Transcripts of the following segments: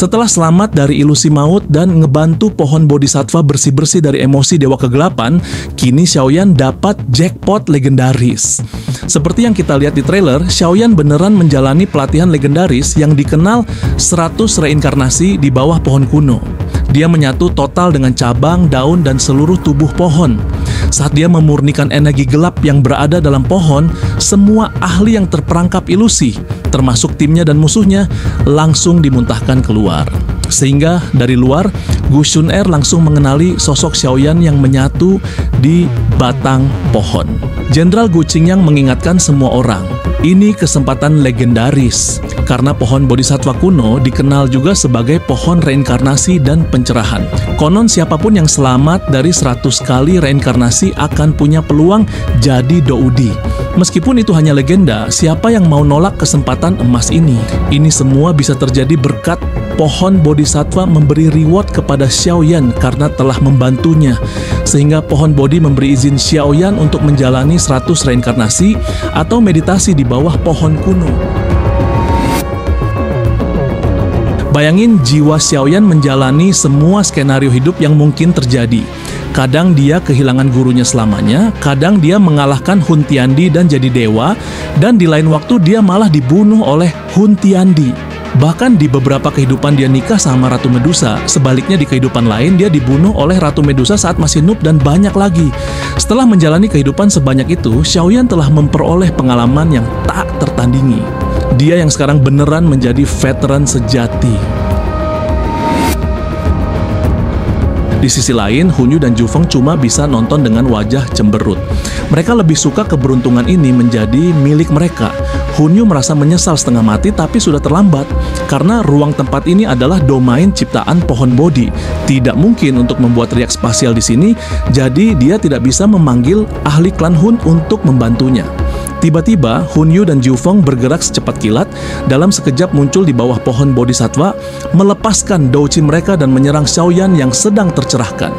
Setelah selamat dari ilusi maut dan ngebantu pohon bodhisattva bersih-bersih dari emosi dewa kegelapan, kini Xiaoyan dapat jackpot legendaris. Seperti yang kita lihat di trailer, Xiaoyan beneran menjalani pelatihan legendaris yang dikenal 100 reinkarnasi di bawah pohon kuno. Dia menyatu total dengan cabang, daun, dan seluruh tubuh pohon. Saat dia memurnikan energi gelap yang berada dalam pohon, semua ahli yang terperangkap ilusi, termasuk timnya dan musuhnya, langsung dimuntahkan keluar. Sehingga dari luar, Gu Xuner langsung mengenali sosok Xiaoyan yang menyatu di batang pohon. Jenderal Gu Qingyang mengingatkan semua orang, ini kesempatan legendaris, karena pohon bodhisattva kuno dikenal juga sebagai pohon reinkarnasi dan pencerahan. Konon siapapun yang selamat dari 100 kali reinkarnasi akan punya peluang jadi doudi. Meskipun itu hanya legenda, siapa yang mau nolak kesempatan emas ini? Ini semua bisa terjadi berkat pohon bodhisattva memberi reward kepada Xiaoyan karena telah membantunya. Sehingga pohon bodhi memberi izin Xiaoyan untuk menjalani 100 reinkarnasi atau meditasi di bawah pohon kuno. Bayangin jiwa Xiaoyan menjalani semua skenario hidup yang mungkin terjadi. Kadang dia kehilangan gurunya selamanya, kadang dia mengalahkan Hun Tiandi dan jadi dewa, dan di lain waktu dia malah dibunuh oleh Hun Tiandi. Bahkan di beberapa kehidupan dia nikah sama Ratu Medusa, sebaliknya di kehidupan lain dia dibunuh oleh Ratu Medusa saat masih noob dan banyak lagi. Setelah menjalani kehidupan sebanyak itu, Xiaoyan telah memperoleh pengalaman yang tak tertandingi. Dia yang sekarang beneran menjadi veteran sejati. Di sisi lain, Hunyu dan Jufeng cuma bisa nonton dengan wajah cemberut. Mereka lebih suka keberuntungan ini menjadi milik mereka. Hunyu merasa menyesal setengah mati tapi sudah terlambat, karena ruang tempat ini adalah domain ciptaan pohon bodhi. Tidak mungkin untuk membuat riak spasial di sini, jadi dia tidak bisa memanggil ahli klan Hun untuk membantunya. Tiba-tiba, Hunyu dan Jufeng bergerak secepat kilat, dalam sekejap muncul di bawah pohon bodhisattva, melepaskan douqi mereka dan menyerang Xiaoyan yang sedang tercerahkan.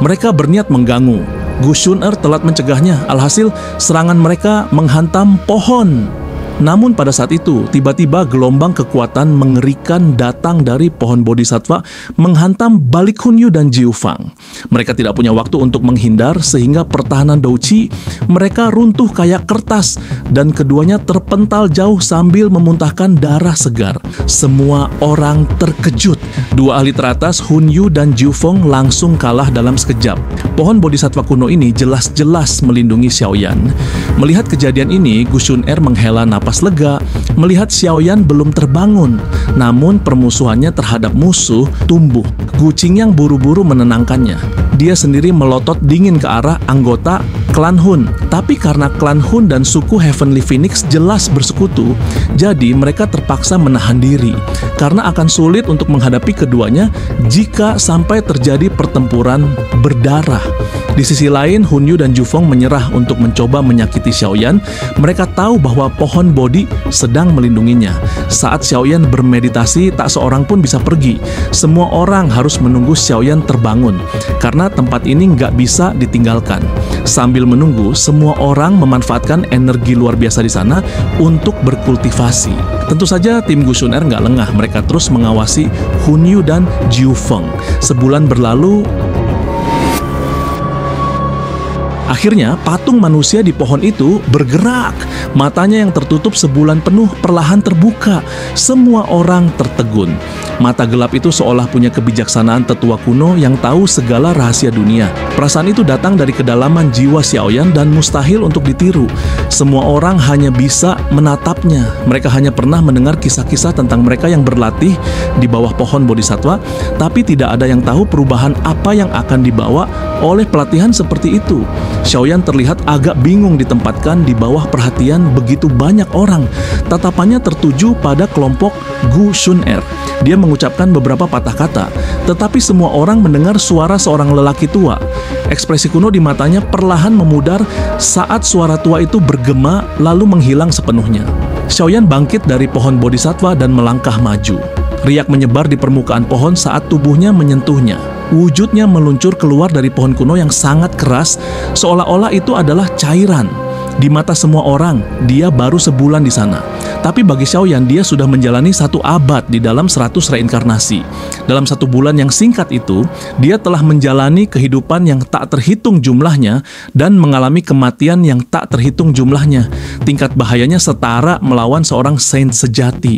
Mereka berniat mengganggu. Gu Xuner telat mencegahnya, alhasil serangan mereka menghantam pohon. Namun pada saat itu, tiba-tiba gelombang kekuatan mengerikan datang dari pohon bodhisattva menghantam balik Hunyu dan Jiufang. Mereka tidak punya waktu untuk menghindar sehingga pertahanan douqi mereka runtuh kayak kertas dan keduanya terpental jauh sambil memuntahkan darah segar. Semua orang terkejut. Dua ahli teratas, Hunyu dan Jiufeng, langsung kalah dalam sekejap. Pohon bodhisattva kuno ini jelas-jelas melindungi Xiaoyan. Melihat kejadian ini, Gu Xuner menghela napas lega melihat Xiaoyan belum terbangun, namun permusuhannya terhadap musuh tumbuh. Gu Qingyang buru-buru menenangkannya. Dia sendiri melotot dingin ke arah anggota klan Hun. Tapi karena klan Hun dan suku Heavenly Phoenix jelas bersekutu, jadi mereka terpaksa menahan diri karena akan sulit untuk menghadapi keduanya jika sampai terjadi pertempuran berdarah. Di sisi lain, Hunyu dan Jufeng menyerah untuk mencoba menyakiti Xiaoyan. Mereka tahu bahwa pohon bodhi sedang melindunginya. Saat Xiaoyan bermeditasi, tak seorang pun bisa pergi. Semua orang harus menunggu Xiaoyan terbangun, karena tempat ini nggak bisa ditinggalkan. Sambil menunggu, semua orang memanfaatkan energi luar biasa di sana untuk berkultivasi. Tentu saja tim Gu Xuner nggak lengah. Mereka terus mengawasi Hunyu dan Jufeng. Sebulan berlalu. Akhirnya, patung manusia di pohon itu bergerak. Matanya yang tertutup sebulan penuh perlahan terbuka. Semua orang tertegun. Mata gelap itu seolah punya kebijaksanaan tetua kuno yang tahu segala rahasia dunia. Perasaan itu datang dari kedalaman jiwa Xiaoyan dan mustahil untuk ditiru. Semua orang hanya bisa menatapnya. Mereka hanya pernah mendengar kisah-kisah tentang mereka yang berlatih di bawah pohon bodhisattva, tapi tidak ada yang tahu perubahan apa yang akan dibawa oleh pelatihan seperti itu. Xiaoyan terlihat agak bingung ditempatkan di bawah perhatian begitu banyak orang. Tatapannya tertuju pada kelompok Gu Xuner. Dia mengucapkan beberapa patah kata, tetapi semua orang mendengar suara seorang lelaki tua. Ekspresi kuno di matanya perlahan memudar saat suara tua itu bergema lalu menghilang sepenuhnya. Xiaoyan bangkit dari pohon bodhisattva dan melangkah maju. Riak menyebar di permukaan pohon saat tubuhnya menyentuhnya. Wujudnya meluncur keluar dari pohon kuno yang sangat keras, seolah-olah itu adalah cairan. Di mata semua orang, dia baru sebulan di sana. Tapi bagi Xiaoyan, dia sudah menjalani 1 abad di dalam 100 reinkarnasi. Dalam 1 bulan yang singkat itu, dia telah menjalani kehidupan yang tak terhitung jumlahnya dan mengalami kematian yang tak terhitung jumlahnya. Tingkat bahayanya setara melawan seorang saint sejati.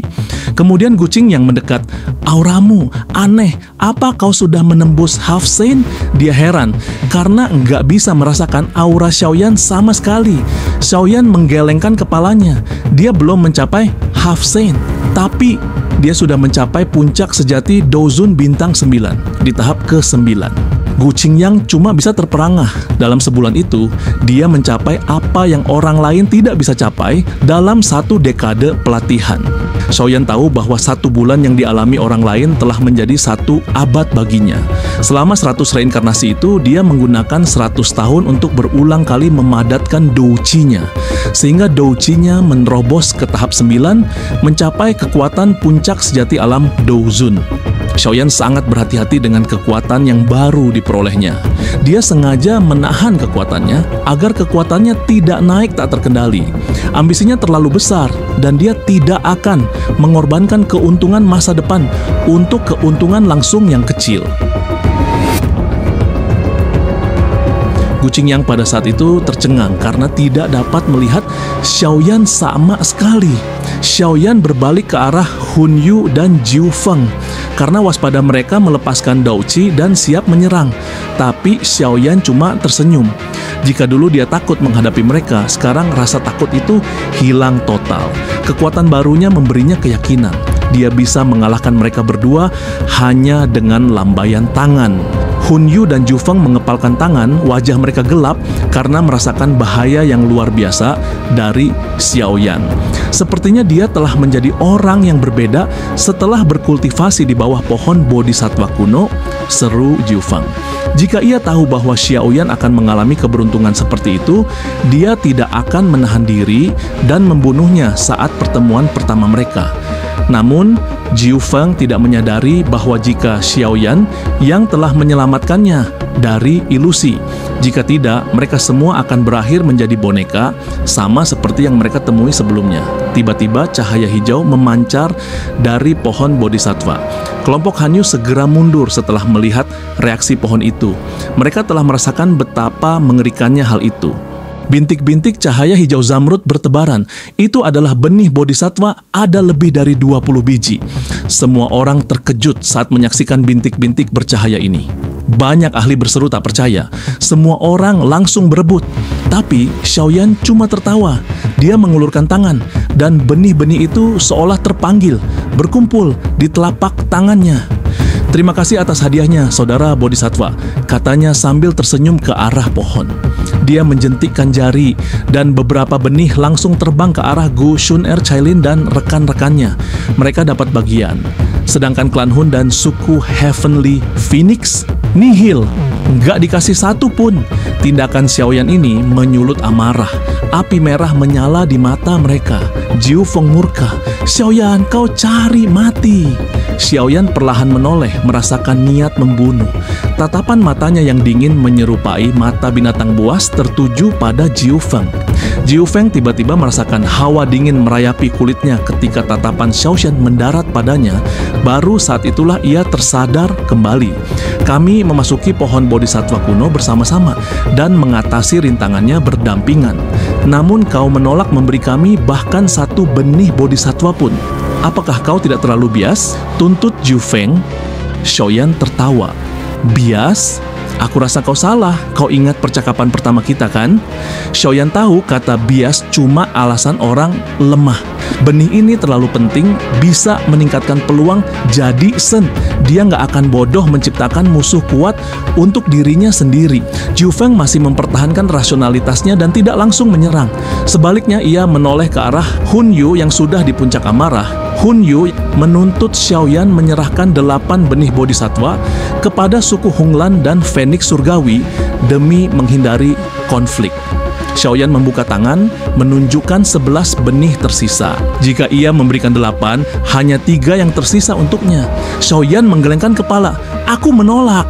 Kemudian Guqing yang mendekat, "Auramu aneh, apa kau sudah menembus half saint?" Dia heran, karena nggak bisa merasakan aura Xiaoyan sama sekali. Xiaoyan menggelengkan kepalanya. Dia belum mencapai half saint, tapi dia sudah mencapai puncak sejati Douzun bintang 9 di tahap ke-9. Guqing yang cuma bisa terperangah. Dalam sebulan itu, dia mencapai apa yang orang lain tidak bisa capai dalam 1 dekade pelatihan. Xiaoyan tahu bahwa 1 bulan yang dialami orang lain telah menjadi 1 abad baginya. Selama 100 reinkarnasi itu, dia menggunakan 100 tahun untuk berulang kali memadatkan douqi-nya, sehingga douqi-nya menerobos ke tahap 9, mencapai kekuatan puncak sejati alam Douzun. Xiaoyan sangat berhati-hati dengan kekuatan yang baru diperolehnya. Dia sengaja menahan kekuatannya agar kekuatannya tidak naik tak terkendali. Ambisinya terlalu besar dan dia tidak akan mengorbankan keuntungan masa depan untuk keuntungan langsung yang kecil. Guqing yang pada saat itu tercengang karena tidak dapat melihat Xiaoyan sama sekali. Xiaoyan berbalik ke arah Hun Yu dan Jiu Feng karena waspada mereka melepaskan douqi dan siap menyerang. Tapi Xiaoyan cuma tersenyum. Jika dulu dia takut menghadapi mereka, sekarang rasa takut itu hilang total. Kekuatan barunya memberinya keyakinan. Dia bisa mengalahkan mereka berdua hanya dengan lambaian tangan. Hun Yu dan Jiu Feng mengepalkan tangan, wajah mereka gelap karena merasakan bahaya yang luar biasa dari Xiaoyan. Sepertinya dia telah menjadi orang yang berbeda setelah berkultivasi di bawah pohon bodhisattva kuno, seru Jiu Feng. Jika ia tahu bahwa Xiaoyan akan mengalami keberuntungan seperti itu, dia tidak akan menahan diri dan membunuhnya saat pertemuan pertama mereka. Namun, Jiu Feng tidak menyadari bahwa jika Xiaoyan yang telah menyelamatkannya dari ilusi. Jika tidak, mereka semua akan berakhir menjadi boneka, sama seperti yang mereka temui sebelumnya. Tiba-tiba cahaya hijau memancar dari pohon bodhisattva. Kelompok Han Yu segera mundur setelah melihat reaksi pohon itu. Mereka telah merasakan betapa mengerikannya hal itu. Bintik-bintik cahaya hijau zamrud bertebaran. Itu adalah benih bodhisattva, ada lebih dari 20 biji. Semua orang terkejut saat menyaksikan bintik-bintik bercahaya ini. Banyak ahli berseru tak percaya. Semua orang langsung berebut. Tapi Xiaoyan cuma tertawa. Dia mengulurkan tangan dan benih-benih itu seolah terpanggil, berkumpul di telapak tangannya. "Terima kasih atas hadiahnya, saudara bodhisattva," katanya sambil tersenyum ke arah pohon. Dia menjentikkan jari dan beberapa benih langsung terbang ke arah Gu Xuner Cailin dan rekan-rekannya. Mereka dapat bagian. Sedangkan klan Hun dan suku Heavenly Phoenix nihil, nggak dikasih satu pun. Tindakan Xiaoyan ini menyulut amarah. Api merah menyala di mata mereka. Jiu Feng murka. "Xiaoyan, kau cari mati." Xiaoyan perlahan menoleh, merasakan niat membunuh. Tatapan matanya yang dingin menyerupai mata binatang buas tertuju pada Jiu Feng. Jiu Feng tiba-tiba merasakan hawa dingin merayapi kulitnya ketika tatapan Xiaoyan mendarat padanya. Baru saat itulah ia tersadar kembali. "Kami memasuki pohon bodhisattva kuno bersama-sama dan mengatasi rintangannya berdampingan. Namun kau menolak memberi kami bahkan satu benih bodhisattva pun. Apakah kau tidak terlalu bias?" tuntut Jiu Feng. Xiaoyan tertawa. "Bias? Aku rasa kau salah. Kau ingat percakapan pertama kita kan?" Xiaoyan tahu kata bias cuma alasan orang lemah. Benih ini terlalu penting, bisa meningkatkan peluang jadi sen. Dia nggak akan bodoh menciptakan musuh kuat untuk dirinya sendiri. Jiu Feng masih mempertahankan rasionalitasnya dan tidak langsung menyerang. Sebaliknya, ia menoleh ke arah Hun Yu yang sudah di puncak amarah. Hun Yu menuntut Xiaoyan menyerahkan 8 benih bodhisattva kepada suku Honglan dan Phoenix Surgawi demi menghindari konflik. Xiaoyan membuka tangan, menunjukkan 11 benih tersisa. Jika ia memberikan 8, hanya 3 yang tersisa untuknya. Xiaoyan menggelengkan kepala. Aku menolak.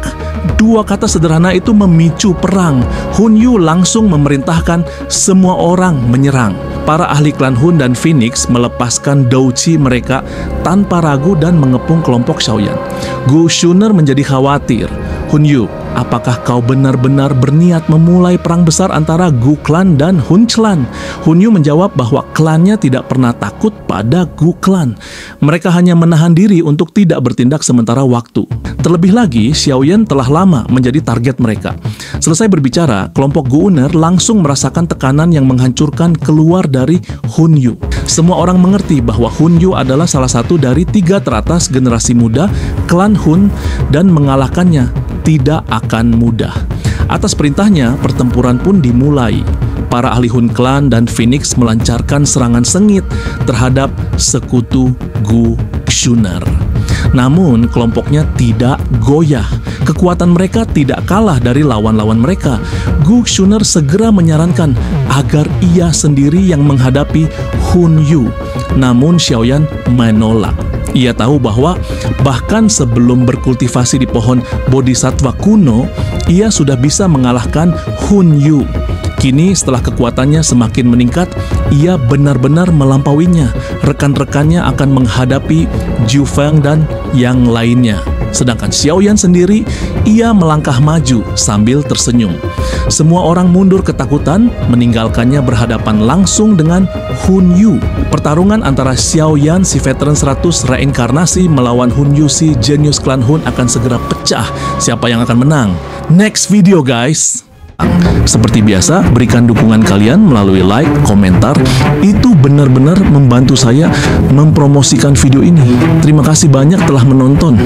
2 kata sederhana itu memicu perang. Hun Yu langsung memerintahkan semua orang menyerang. Para ahli klan Hun dan Phoenix melepaskan douqi mereka tanpa ragu dan mengepung kelompok Xiaoyan. Gu Shuner menjadi khawatir. Hun Yu, apakah kau benar-benar berniat memulai perang besar antara Gu Clan dan Hun Clan? Hun Yu menjawab bahwa klannya tidak pernah takut pada Gu Clan. Mereka hanya menahan diri untuk tidak bertindak sementara waktu. Terlebih lagi, Xiaoyan telah lama menjadi target mereka. Selesai berbicara, kelompok Gu Uner langsung merasakan tekanan yang menghancurkan keluar dari Hun Yu. Semua orang mengerti bahwa Hun Yu adalah salah satu dari 3 teratas generasi muda klan Hun dan mengalahkannya tidak akan mudah. Atas perintahnya, pertempuran pun dimulai. Para ahli Hun Clan dan Phoenix melancarkan serangan sengit terhadap sekutu Gu Shuner. Namun, kelompoknya tidak goyah. Kekuatan mereka tidak kalah dari lawan-lawan mereka. Gu Shuner segera menyarankan agar ia sendiri yang menghadapi Hun Yu. Namun, Xiaoyan menolak. Ia tahu bahwa bahkan sebelum berkultivasi di pohon Bodhisattva kuno, ia sudah bisa mengalahkan Hun Yu. Kini setelah kekuatannya semakin meningkat, ia benar-benar melampauinya. Rekan-rekannya akan menghadapi Zhu Feng dan yang lainnya. Sedangkan Xiaoyan sendiri, ia melangkah maju sambil tersenyum. Semua orang mundur ketakutan, meninggalkannya berhadapan langsung dengan Hun Yu. Pertarungan antara Xiaoyan si veteran 100 reinkarnasi melawan Hun Yu si jenius klan Hun akan segera pecah. Siapa yang akan menang? Next video guys! Seperti biasa, berikan dukungan kalian melalui like, komentar. Itu benar-benar membantu saya mempromosikan video ini. Terima kasih banyak telah menonton.